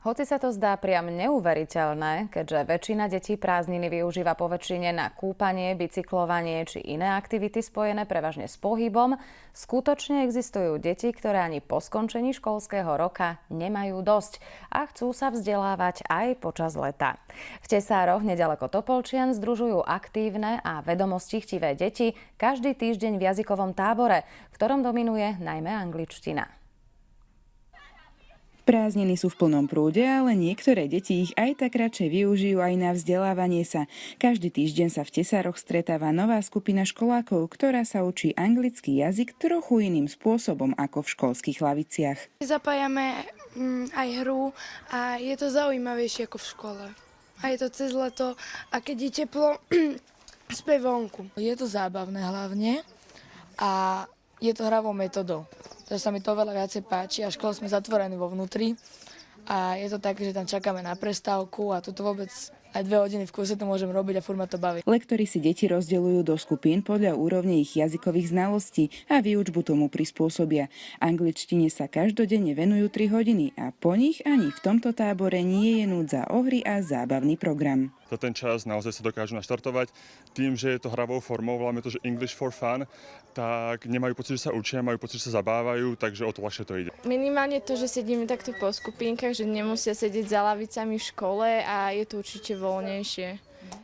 Hoci sa to zdá priam neuveriteľné, keďže väčšina detí prázdniny využíva poväčšine na kúpanie, bicyklovanie či iné aktivity spojené prevažne s pohybom, skutočne existujú deti, ktoré ani po skončení školského roka nemajú dosť a chcú sa vzdelávať aj počas leta. V Tesároch nedaleko Topolčian združujú aktívne a vedomostichtivé deti každý týždeň v jazykovom tábore, v ktorom dominuje najmä angličtina. Prázdniny sú v plnom prúde, ale niektoré deti ich aj tak radšej využijú aj na vzdelávanie sa. Každý týždeň sa v Tesároch stretáva nová skupina školákov, ktorá sa učí anglický jazyk trochu iným spôsobom ako v školských laviciach. Zapájame aj hru a je to zaujímavejšie ako v škole. A je to cez leto a keď je teplo, spej vonku. Je to zábavné hlavne a je to hravou metodou. Takže sa mi to veľa viacej páči a školu sme zatvorení vo vnútri a je to tak, že tam čakáme na prestávku a toto vôbec aj 2 hodiny v kuse to môžem robiť a furt ma to baví. Lektori si deti rozdeľujú do skupín podľa úrovne ich jazykových znalostí a výučbu tomu prispôsobia. Angličtine sa každodenne venujú 3 hodiny a po nich ani v tomto tábore nie je núdza o hry a zábavný program. Za ten čas naozaj sa dokážu naštartovať. Tým, že je to hravou formou, voláme to, že English for fun, tak nemajú pocit, že sa učia, majú pocit, že sa zabávajú, takže o to ľahšie to ide. Minimálne to, že sedíme takto po skupinkách, že nemusia sedieť za lavicami v škole a je to určite voľnejšie.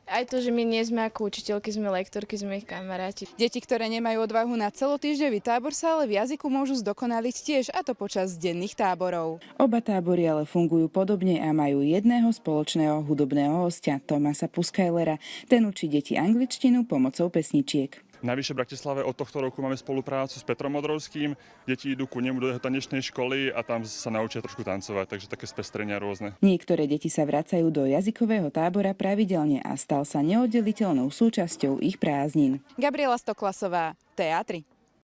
Aj to, že my nie sme ako učiteľky, sme lektorky, sme ich kamaráti. Deti, ktoré nemajú odvahu na celotýždňový tábor, sa ale v jazyku môžu zdokonaliť tiež, a to počas denných táborov. Oba tábory ale fungujú podobne a majú jedného spoločného hudobného hostia, Tomasa Puskajlera. Ten učí deti angličtinu pomocou pesničiek. Navyše v Bratislave od tohto roku máme spoluprácu s Petrom Modrovským. Deti idú ku nemu do jeho tanečnej školy a tam sa naučia trošku tancovať, takže také spestrenia rôzne. Niektoré deti sa vracajú do jazykového tábora pravidelne a stal sa neoddeliteľnou súčasťou ich prázdnin. Gabriela Stoklasová, Teatry.